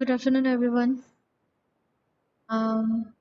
Good afternoon, everyone. Um,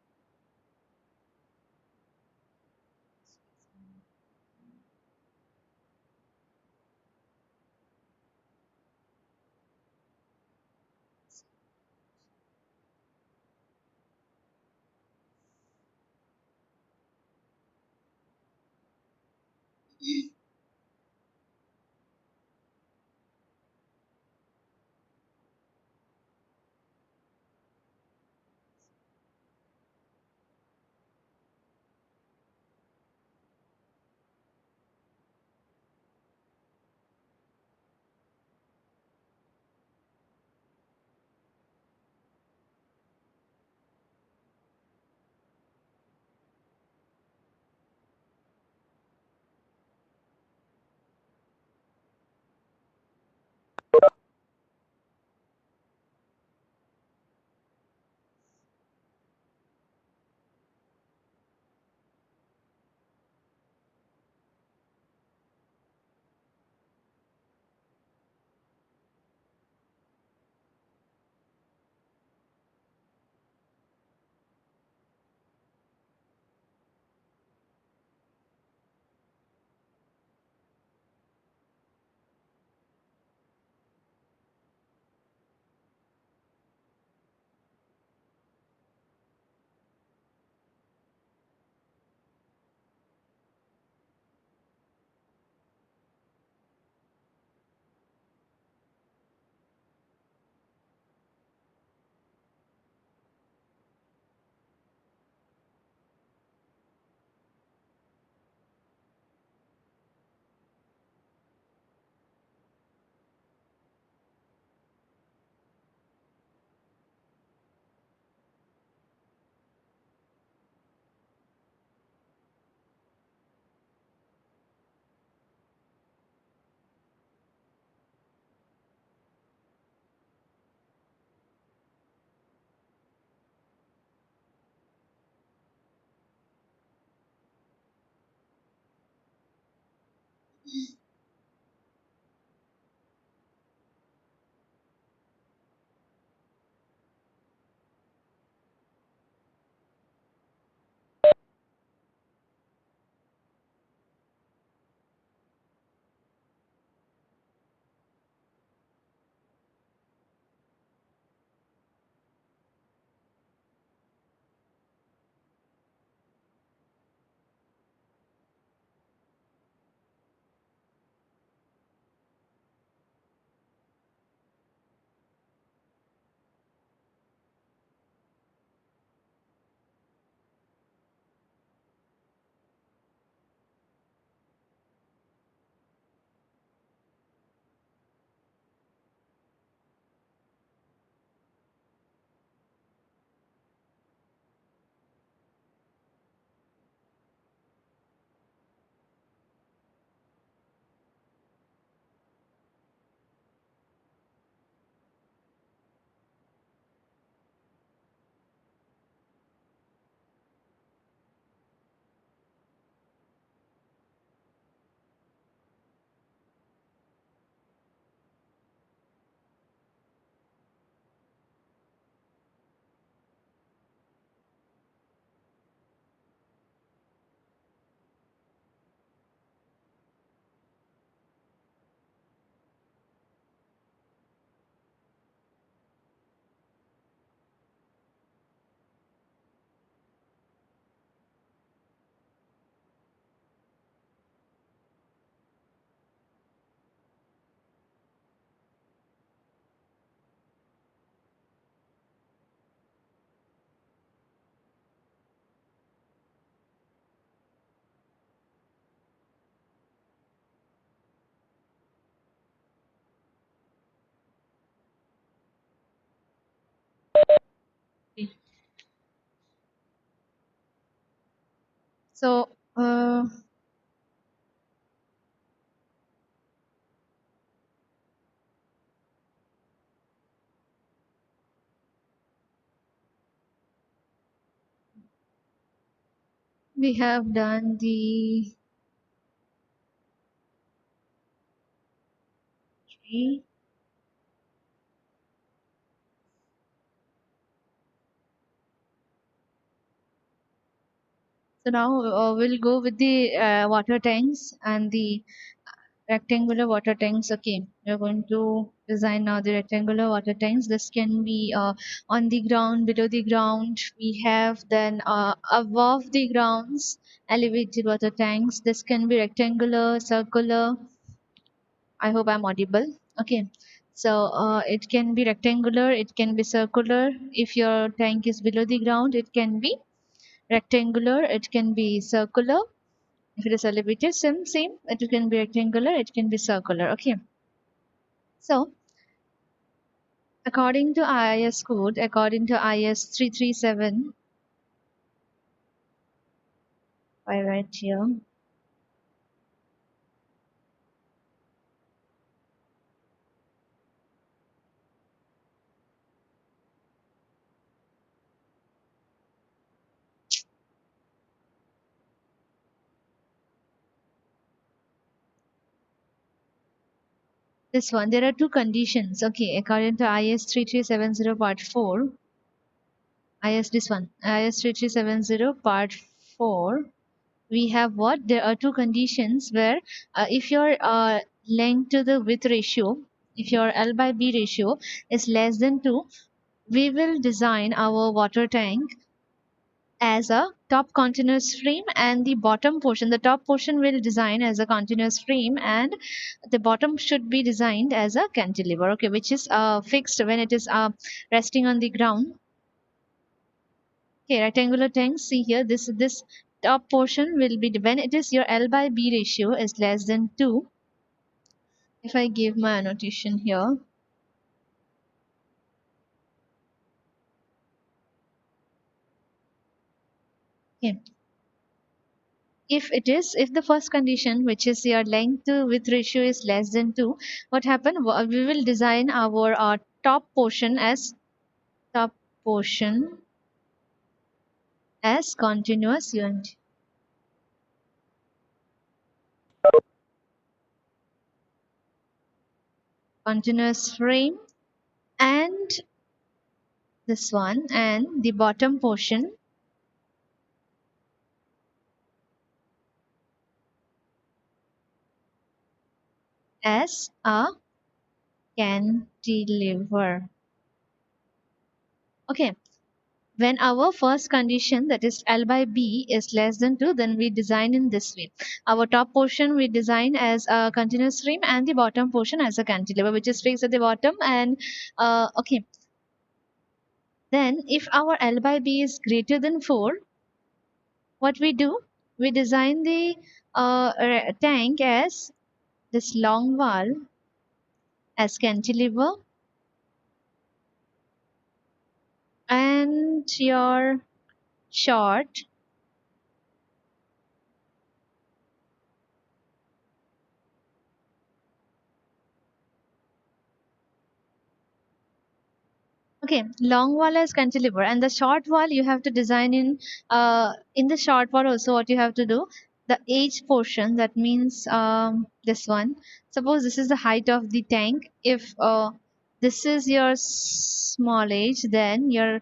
so, we have done the tree. So now we'll go with the water tanks and the rectangular water tanks. Okay, we're going to design now the rectangular water tanks. This can be on the ground, below the ground. We have then above the grounds elevated water tanks. This can be rectangular, circular. I hope I'm audible. Okay. So it can be rectangular, it can be circular. If your tank is below the ground, it can be rectangular, it can be circular. If it is elevated, same. It can be rectangular, it can be circular. Okay. So according to IIS code, according to IS 337, I write here. This one, there are two conditions. Okay, according to IS 3370 part 4, IS this one, IS 3370 part 4, we have what? There are two conditions where if your length to the width ratio, if your L by B ratio is less than 2, we will design our water tank as a top continuous frame, and the bottom portion, the top portion will design as a continuous frame, and the bottom should be designed as a cantilever, okay, which is fixed when it is resting on the ground. Okay, rectangular tank, see here, this top portion will be, when it is your L by B ratio is less than 2. If I give my annotation here, okay, if the first condition, which is your length to width ratio is less than 2, what happen? We will design our top portion as top portion as continuous unit, continuous frame, and this one, and the bottom portion as a cantilever. Okay, when our first condition, that is L by B, is less than 2, then we design in this way. Our top portion we design as a continuous frame, and the bottom portion as a cantilever, which is fixed at the bottom. And okay, then if our L by B is greater than 4, what we do? We design the tank as this long wall as cantilever, and your short, okay, long wall as cantilever, and the short wall you have to design in the short wall also. What you have to do, the edge portion, that means this one. Suppose this is the height of the tank. If this is your small h, then your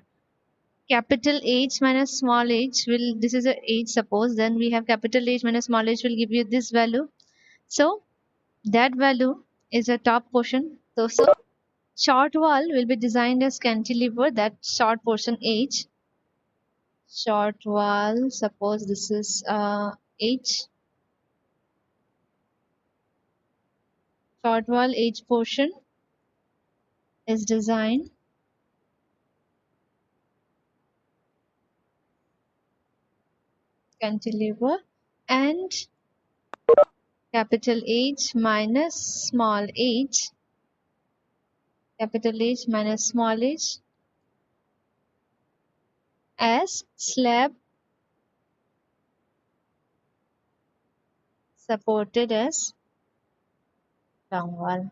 capital H minus small h will, this is a h suppose, then we have capital H minus small h will give you this value. So that value is a top portion. So short wall will be designed as cantilever, that short portion H. Short wall, suppose this is H. Short wall H portion is designed cantilever, and capital H minus small h, capital H minus small h as slab supported as long wall.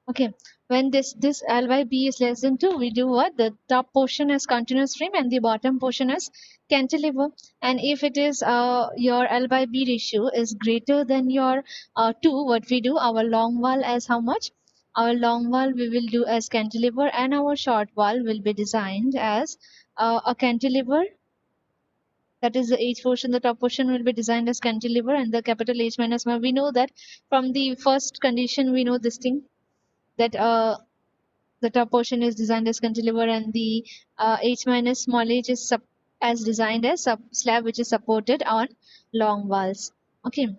Okay, when this L by B is less than 2, we do what? The top portion is continuous frame and the bottom portion is cantilever. And if it is your L by B ratio is greater than your 2, what we do? Our long wall as how much? Our long wall we will do as cantilever, and our short wall will be designed as a cantilever That is the H portion. The top portion will be designed as cantilever, and the capital H minus small. We know that from the first condition. We know this thing that the top portion is designed as cantilever, and the H minus small h is as designed as slab which is supported on long walls. Okay,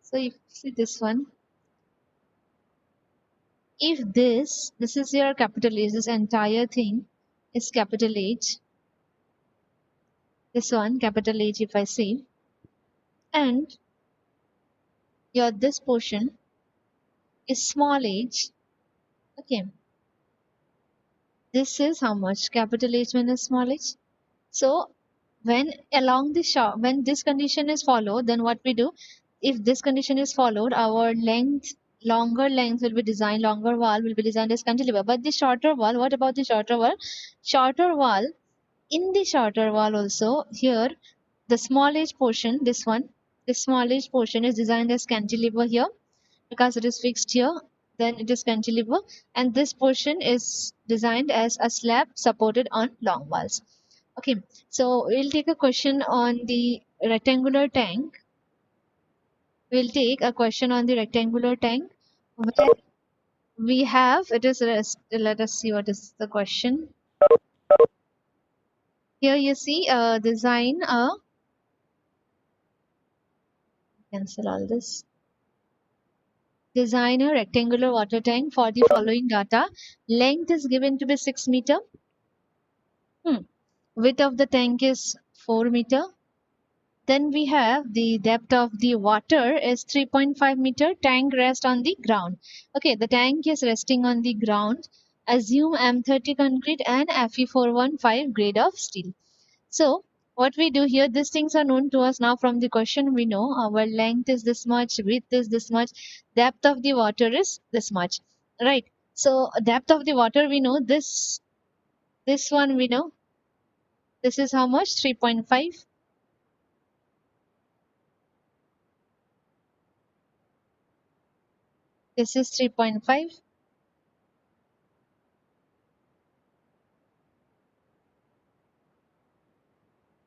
so if you see this one, if this is your capital H, this entire thing is capital H. This one capital H, if I say, and your this portion is small h. Okay, this is how much capital H minus small h. So when along the short, when this condition is followed, then what we do, if this condition is followed, our longer length will be designed, longer wall will be designed as cantilever. But the shorter wall, what about the shorter wall? Shorter wall, in the shorter wall also, here the small h portion, this one, the small h portion is designed as cantilever here because it is fixed here, then it is cantilever, and this portion is designed as a slab supported on long walls. Okay, so we'll take a question on the rectangular tank. We'll take a question on the rectangular tank where we have, it is, let us see what is the question. Here you see design a, cancel all this. Design a rectangular water tank for the following data. Length is given to be 6 meter. Width of the tank is 4 meter. Then we have the depth of the water is 3.5 meter. Tank rest on the ground. Okay, the tank is resting on the ground. Assume M30 concrete and Fe415 grade of steel. So what we do here, these things are known to us now from the question. We know our length is this much, width is this much, depth of the water is this much, right? So depth of the water we know, this one we know, this is how much, 3.5. This is 3.5.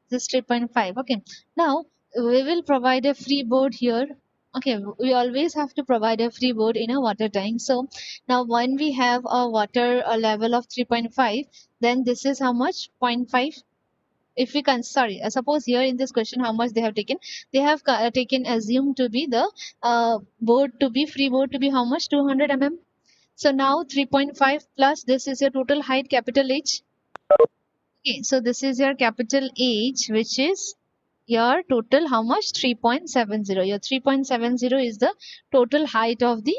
This 3.5. Okay, now we will provide a free board here. Okay, we always have to provide a free board in a water tank. So now when we have a water a level of 3.5, then this is how much, 0.5. If we can, sorry, suppose here in this question how much they have taken, they have taken assumed to be the board to be free board to be how much, 200 mm. So now 3.5 plus this is your total height, capital H. Okay, so this is your capital H, which is your total how much, 3.70. Your 3.70 is the total height of the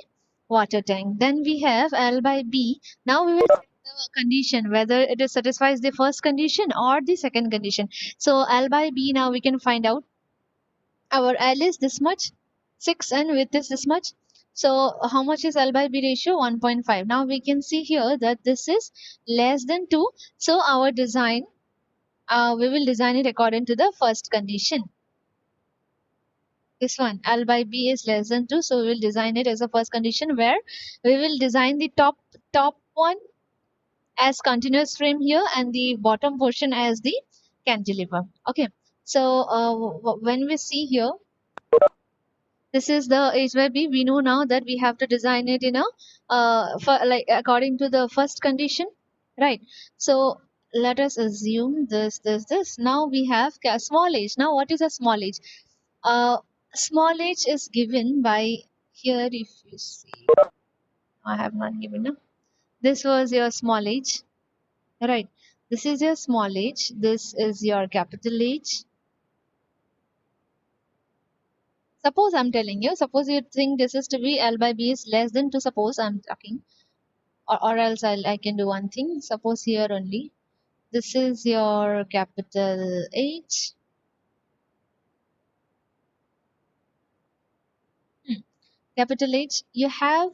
water tank. Then we have L by B. Now we will check the condition whether it is satisfies the first condition or the second condition. So L by B, now we can find out our L is this much, 6, and width is this much. So how much is L by B ratio? 1.5. Now we can see here that this is less than 2. So our design, we will design it according to the first condition. This one, L by B is less than 2, so we will design it as a first condition where we will design the top one as continuous frame here and the bottom portion as the cantilever. Okay, so when we see here, this is the H by B. We know now that we have to design it in a for, like according to the first condition, right? So let us assume this. Now we have small h. Now what is a small h? Small h is given by here. If you see, I have not given up. This was your small h, right? This is your small h. This is your capital H. Suppose I'm telling you, suppose you think this is to be L by B is less than 2, suppose I'm talking, or else I can do one thing. Suppose here only, this is your capital H. Capital H, you have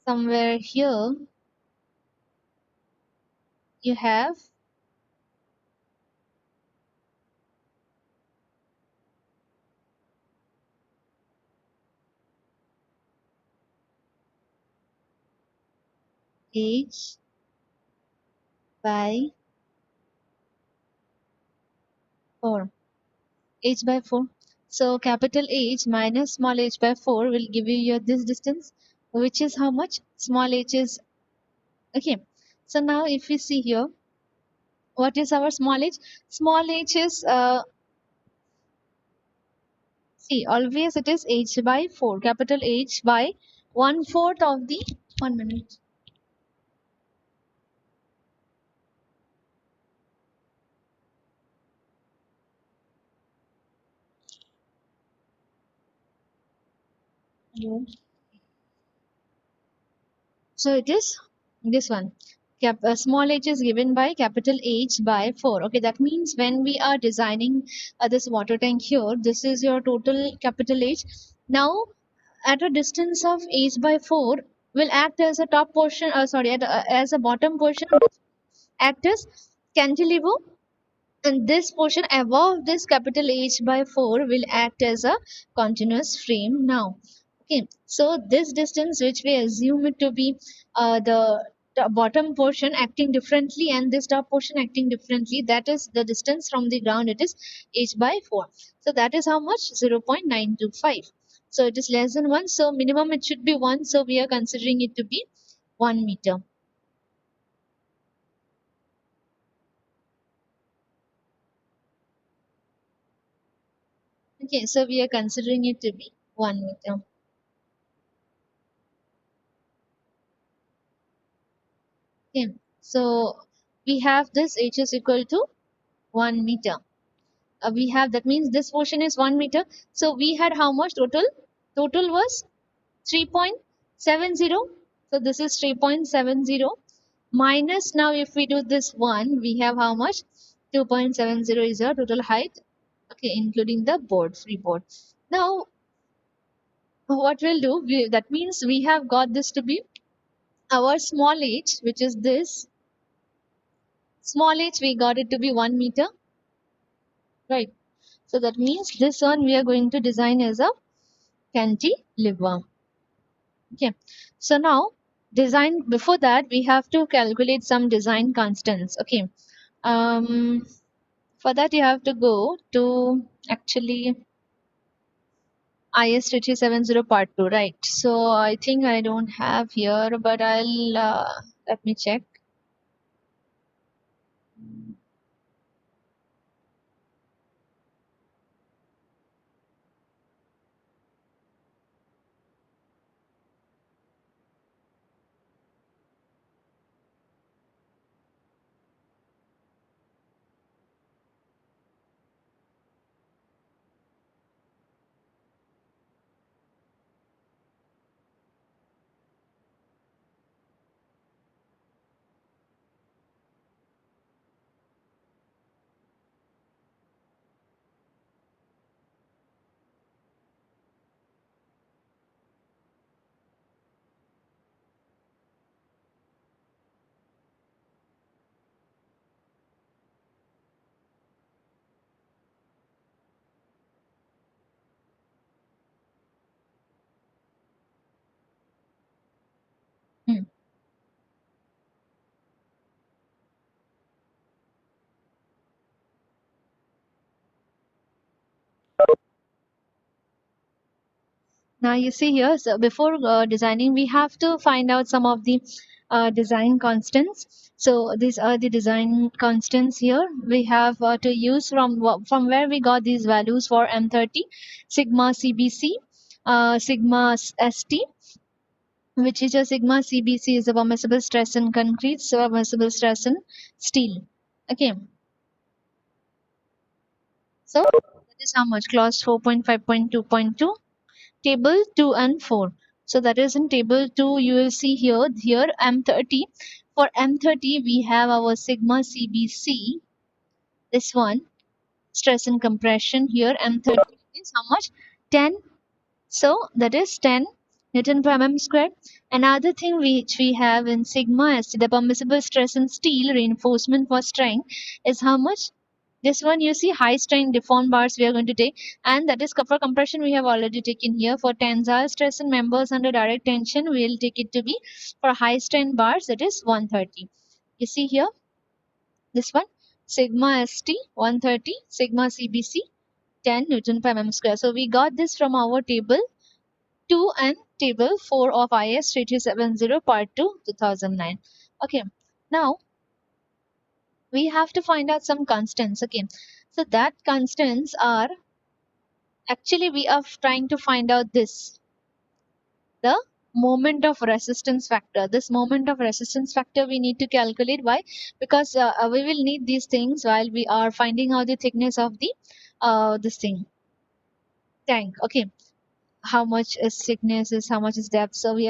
somewhere here, you have H by 4. H by 4. So capital H minus small h by 4 will give you your this distance, which is how much? Small h is, okay. So now if we see here, what is our small h? Small h is, see, always it is h by 4, capital H by 1/4 of the, 1 minute. So it is this one. Small h is given by capital H by 4. Okay, that means when we are designing this water tank here, this is your total capital H. Now, at a distance of H by 4, will act as a top portion, sorry, as a bottom portion, act as cantilever, and this portion above this capital H by 4 will act as a continuous frame now. Okay, so this distance which we assume it to be the bottom portion acting differently and this top portion acting differently, that is the distance from the ground, it is H by 4. So that is how much? 0.925. So it is less than 1. So minimum it should be 1. So we are considering it to be 1 meter. Okay, so we are considering it to be 1 meter. Okay, so we have this h is equal to 1 meter. We have, that means this portion is 1 meter. So we had how much total? Total was 3.70. So this is 3.70 minus, now if we do this one, we have how much? 2.70 is our total height. Okay, including the board, free board. Now, what we'll do, that means we have got this to be our small h, which is this. Small h, we got it to be 1 meter, right? So that means this one we are going to design as a cantilever. Okay. So now design, before that we have to calculate some design constants. Okay. Um, for that you have to go to actually IS 3370 part 2, right? So I think I don't have here, but I'll let me check. Hmm. Now you see here, so before designing, we have to find out some of the design constants. So these are the design constants here. We have to use from where we got these values for M30, sigma CBC, sigma ST, which is a sigma CBC is a permissible stress in concrete, so permissible stress in steel. Okay, so that is how much? Clause 4.5.2.2. Table 2 and 4. So that is in table 2 you will see here M30. For M30 we have our sigma CBC, this one, stress and compression. Here M30 is how much? 10. So that is 10 Newton per mm square. Another thing which we have in sigma ST, the permissible stress in steel reinforcement for strength, is how much? This one you see high strength deformed bars we are going to take, and that is for compression we have already taken here. For tensile stress in members under direct tension, we will take it to be, for high strength bars, that is 130. You see here, this one. sigma ST 130, sigma CBC 10 Newton per mm square. So we got this from our table 2 and table 4 of IS 3370 part 2 2009. Okay, now we have to find out some constants. Okay, so that constants are actually we are trying to find out this the moment of resistance factor. This moment of resistance factor we need to calculate. Why? Because we will need these things while we are finding out the thickness of the this thing tank. Okay, how much is thickness is how much is depth, so we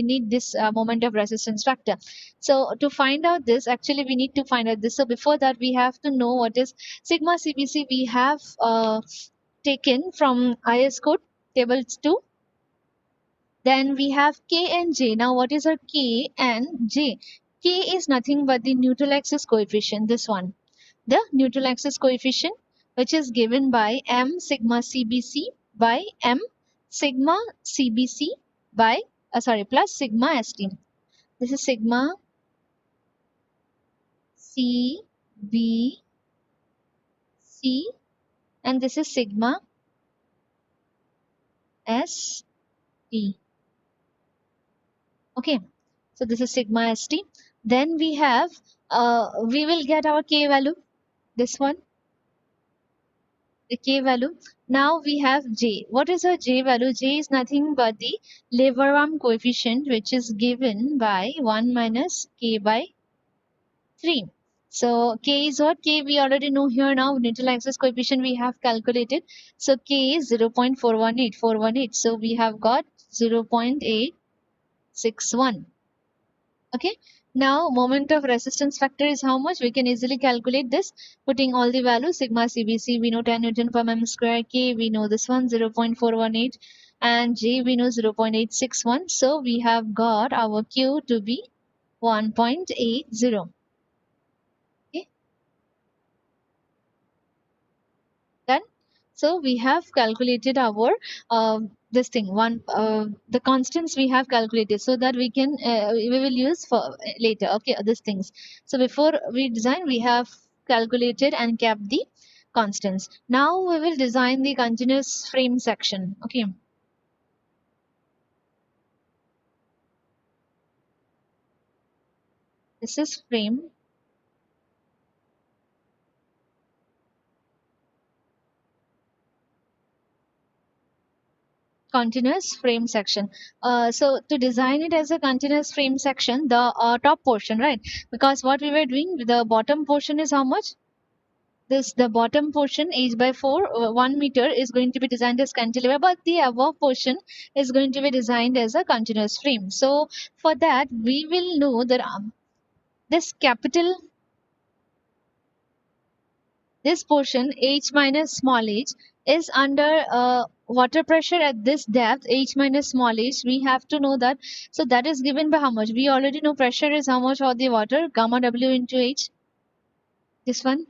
need this moment of resistance factor. So to find out this, actually we need to find out this. So before that we have to know what is sigma CBC. We have taken from IS code table 2. Then we have K and J. Now what is our K and J? K is nothing but the neutral axis coefficient, this one. The neutral axis coefficient, which is given by M sigma CBC by M sigma CBC by, plus sigma ST. This is sigma CBC and this is sigma ST. Okay, so this is sigma ST. Then we have, we will get our K value, this one, the K value. Now we have J. What is our J value? J is nothing but the lever arm coefficient, which is given by 1 minus K by 3. So K is what? K we already know here now. Neutral axis coefficient we have calculated. So K is 0.418. So we have got 0.861. Okay. Now moment of resistance factor is how much? We can easily calculate this putting all the values. Sigma CBC we know 10 Newton per mm square, K we know this one 0.418 and J we know 0.861. So we have got our Q to be 1.80. Okay, done. So we have calculated our this thing one the constants we have calculated so that we can we will use for later. Okay, these things. So before we design, we have calculated and kept the constants. Now we will design the continuous frame section. Okay, this is frame continuous frame section. So to design it as a continuous frame section, the top portion, right? Because what we were doing, the bottom portion is how much? This the bottom portion h by 4 1 meter is going to be designed as cantilever, but the above portion is going to be designed as a continuous frame. So for that we will know that this capital this portion h minus small h is under water pressure at this depth h minus small h. We have to know that. So that is given by how much? We already know pressure is how much for the water, gamma w into h, this one.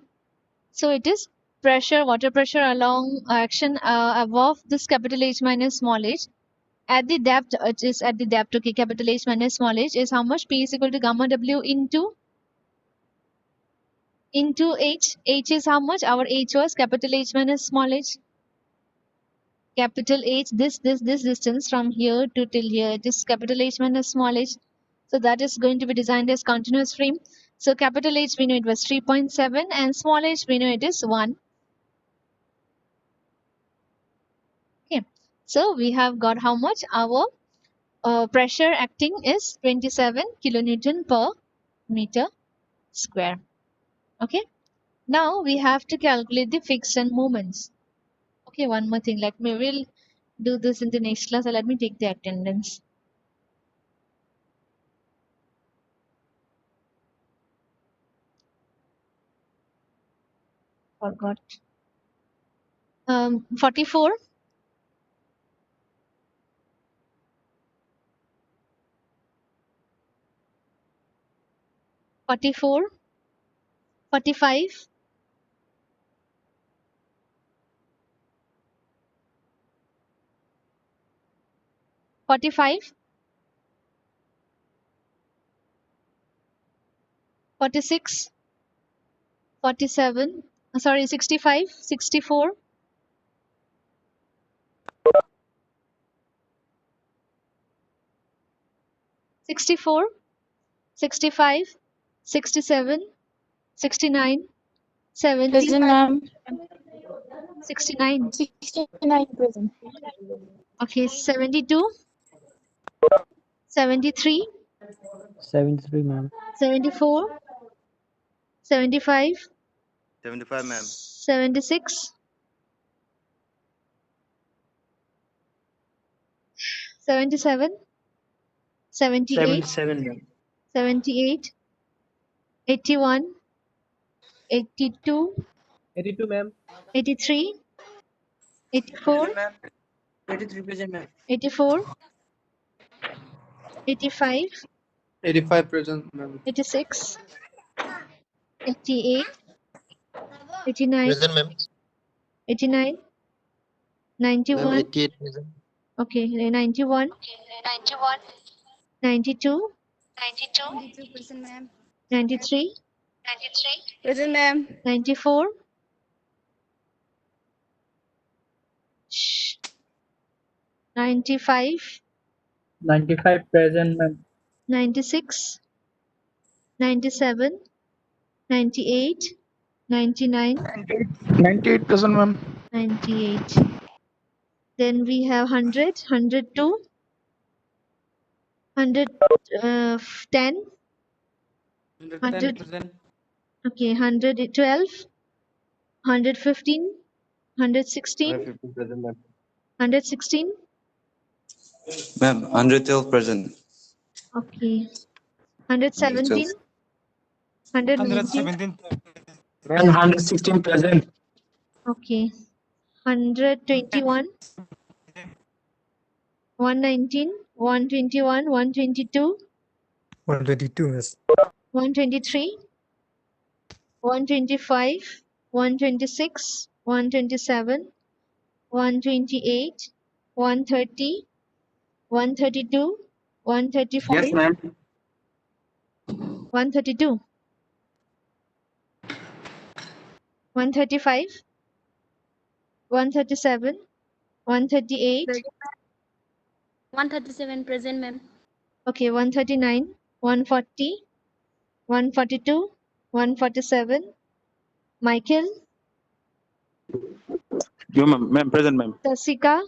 So it is pressure, water pressure along action above this capital H minus small h. At the depth, it is at the depth, okay, capital H minus small h is how much? P is equal to gamma W into H. H is how much? Our H was capital H minus small h. Capital H, this distance from here to till here, it is capital H minus small h. So that is going to be designed as continuous frame. So capital H we know it was 3.7 and small h we know it is 1. Okay, so we have got how much? Our pressure acting is 27 kilonewton per meter square. Okay, now we have to calculate the friction moments. Okay, one more thing. Let me will do this in the next class. So let me take the attendance. Forgot. 44, 44, 45, 45, 46, 47, sorry, 65, 64, 64, 65, 67, 69, 70, Present, ma'am. 69. 69 present. Okay, 72, 73, 73, ma'am. 74, 75, 75, ma'am. 76, 77, 78, 77, ma'am. 78, 81, 82, 82, ma'am. 83, 84, Present, ma'am. 83 present, ma'am. 84, 85, 85 present, ma'am. 86, 88, 89, Present, ma'am. 89, Ma'am, 91, 88 present. okay, 91, 92, 92 present, ma'am. 93, Present, ma'am. 94, 95, 95 present, ma'am. 96, 97, 98, 99, 98 present, ma'am. 98. Then we have 100, 102, 110, 100, present. okay, 112, 115, 116, 150 present, ma'am. 116, Ma'am, 112 present. okay, 117, 119, 117. Ma'am, 116 present. okay, 121, 119, 121, 122, 122, yes. 123, 125, 126, 127, 128, 130, 132, 135, Yes, ma'am. 132, 135, 137, 138, 137 present, ma'am. okay, 139, 140, 142, 147, Michael, You, ma'am. Ma'am, present, ma'am. Tasika,